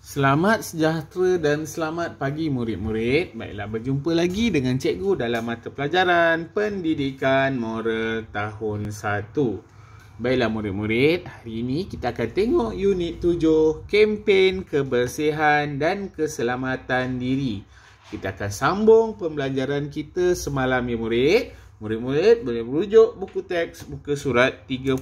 Selamat sejahtera dan selamat pagi murid-murid. Baiklah, berjumpa lagi dengan cikgu dalam mata pelajaran Pendidikan Moral tahun 1. Baiklah murid-murid, hari ini kita akan tengok unit 7, kempen kebersihan dan keselamatan diri. Kita akan sambung pembelajaran kita semalam ya murid. Murid-murid boleh merujuk buku teks muka surat 32.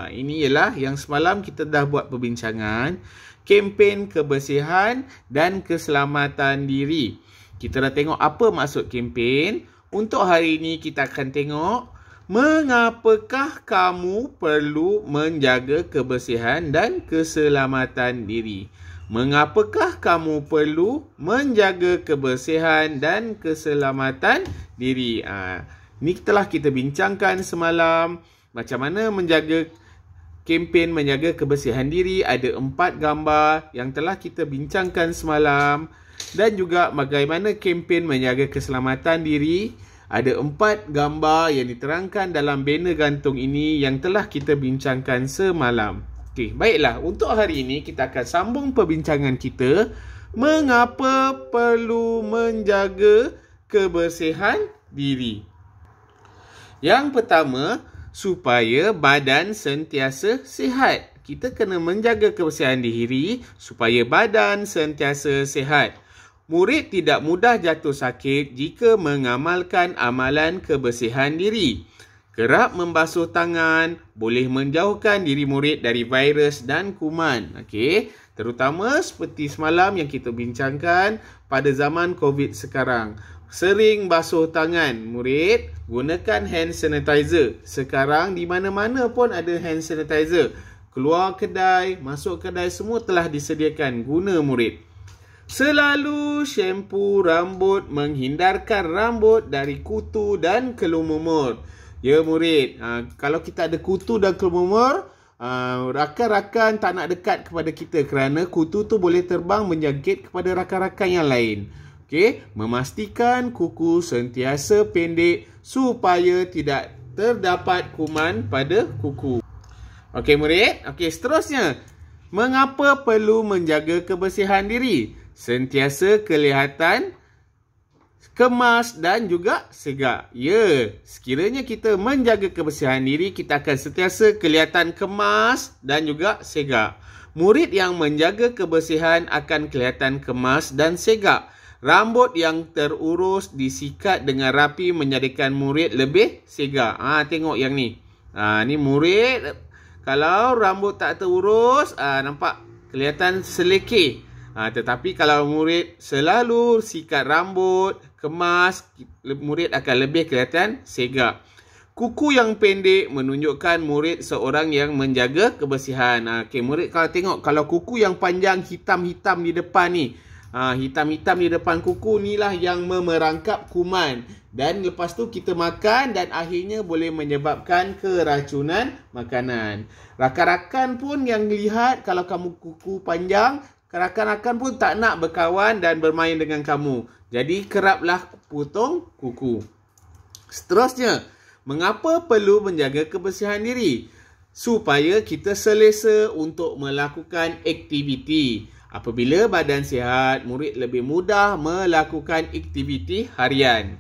Ini ialah yang semalam kita dah buat perbincangan. Kempen kebersihan dan keselamatan diri. Kita dah tengok apa maksud kempen. Untuk hari ini kita akan tengok mengapakah kamu perlu menjaga kebersihan dan keselamatan diri. Mengapakah kamu perlu menjaga kebersihan dan keselamatan diri. Ini telah kita bincangkan semalam. Macam mana menjaga kempen menjaga kebersihan diri. Ada 4 gambar yang telah kita bincangkan semalam. Dan juga bagaimana kempen menjaga keselamatan diri. Ada 4 gambar yang diterangkan dalam banner gantung ini yang telah kita bincangkan semalam. Okey, baiklah. Untuk hari ini kita akan sambung perbincangan kita. Mengapa perlu menjaga kebersihan diri? Yang pertama, supaya badan sentiasa sihat. Kita kena menjaga kebersihan diri supaya badan sentiasa sihat. Murid tidak mudah jatuh sakit jika mengamalkan amalan kebersihan diri. Kerap membasuh tangan boleh menjauhkan diri murid dari virus dan kuman. Okey, terutama seperti semalam yang kita bincangkan pada zaman COVID sekarang. Sering basuh tangan, murid. Gunakan hand sanitizer. Sekarang di mana-mana pun ada hand sanitizer. Keluar kedai, masuk kedai, semua telah disediakan. Guna murid. Selalu shampoo rambut menghindarkan rambut dari kutu dan kelumur. Ya murid, kalau kita ada kutu dan kelumur, rakan-rakan tak nak dekat kepada kita kerana kutu tu boleh terbang menjangkit kepada rakan-rakan yang lain. Okey, memastikan kuku sentiasa pendek supaya tidak terdapat kuman pada kuku. Okey murid, okey seterusnya. Mengapa perlu menjaga kebersihan diri? Sentiasa kelihatan kemas dan juga segak. Ya, sekiranya kita menjaga kebersihan diri, kita akan sentiasa kelihatan kemas dan juga segak. Murid yang menjaga kebersihan akan kelihatan kemas dan segak. Rambut yang terurus disikat dengan rapi menjadikan murid lebih segak. Tengok yang ni. Ni murid kalau rambut tak terurus, nampak kelihatan selekeh. Tetapi kalau murid selalu sikat rambut, kemas, murid akan lebih kelihatan segak. Kuku yang pendek menunjukkan murid seorang yang menjaga kebersihan. Okey, murid kalau tengok, kalau kuku yang panjang hitam-hitam di depan ni, hitam-hitam di depan kuku inilah yang memerangkap kuman. Dan lepas tu kita makan dan akhirnya boleh menyebabkan keracunan makanan. Rakan-rakan pun yang lihat kalau kamu kuku panjang, rakan-rakan pun tak nak berkawan dan bermain dengan kamu. Jadi keraplah potong kuku. Seterusnya, mengapa perlu menjaga kebersihan diri? Supaya kita selesa untuk melakukan aktiviti. Apabila badan sihat, murid lebih mudah melakukan aktiviti harian.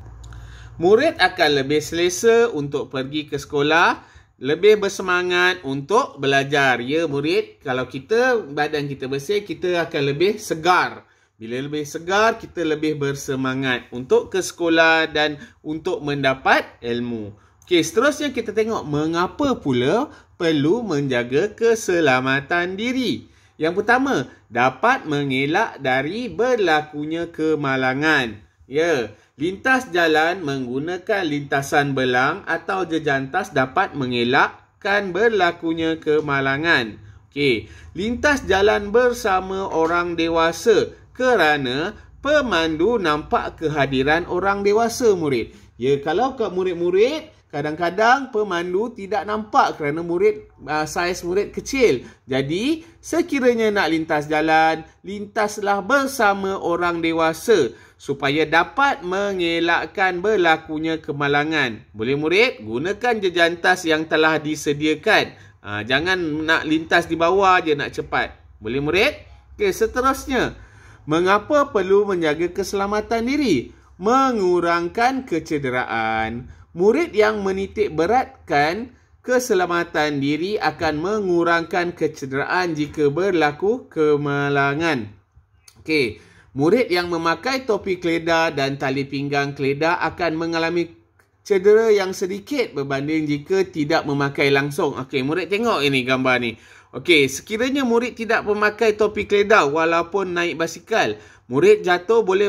Murid akan lebih selesa untuk pergi ke sekolah, lebih bersemangat untuk belajar. Ya murid, kalau badan kita bersih, kita akan lebih segar. Bila lebih segar, kita lebih bersemangat untuk ke sekolah dan untuk mendapat ilmu. Okey, seterusnya kita tengok mengapa pula perlu menjaga keselamatan diri. Yang pertama, dapat mengelak dari berlakunya kemalangan. Ya, lintas jalan menggunakan lintasan belang atau jejantas dapat mengelakkan berlakunya kemalangan. Okey, lintas jalan bersama orang dewasa kerana pemandu nampak kehadiran orang dewasa murid. Ya, kalau murid-murid kadang-kadang pemandu tidak nampak kerana saiz murid kecil. Jadi, sekiranya nak lintas jalan, lintaslah bersama orang dewasa supaya dapat mengelakkan berlakunya kemalangan. Boleh murid? Gunakan jejantas yang telah disediakan. Jangan nak lintas di bawah je nak cepat. Boleh murid? Okey, seterusnya. Mengapa perlu menjaga keselamatan diri? Mengurangkan kecederaan. Murid yang menitik beratkan keselamatan diri akan mengurangkan kecederaan jika berlaku kemalangan. Okey, murid yang memakai topi keledar dan tali pinggang keledar akan mengalami cedera yang sedikit berbanding jika tidak memakai langsung. Okey, murid tengok ini gambar ni. Okey, sekiranya murid tidak memakai topi keledar walaupun naik basikal, murid jatuh boleh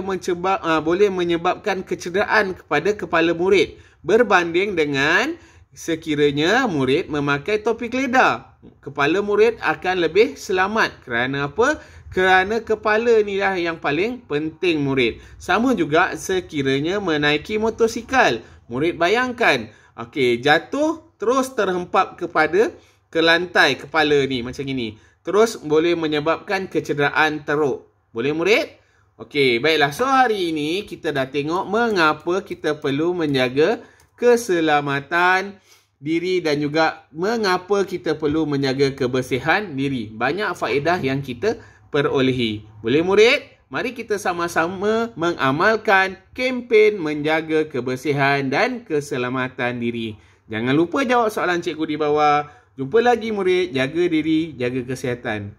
menyebabkan kecederaan kepada kepala murid berbanding dengan sekiranya murid memakai topi keledar. Kepala murid akan lebih selamat. Kerana apa? Kerana kepala ni lah yang paling penting murid. Sama juga sekiranya menaiki motosikal. Murid bayangkan, okey, jatuh terus terhempap ke lantai kepala ni macam ini. Terus boleh menyebabkan kecederaan teruk. Boleh murid? Okey, baiklah. So hari ini kita dah tengok mengapa kita perlu menjaga keselamatan diri dan juga mengapa kita perlu menjaga kebersihan diri. Banyak faedah yang kita perolehi. Boleh murid? Mari kita sama-sama mengamalkan kempen menjaga kebersihan dan keselamatan diri. Jangan lupa jawab soalan cikgu di bawah. Jumpa lagi murid. Jaga diri, jaga kesihatan.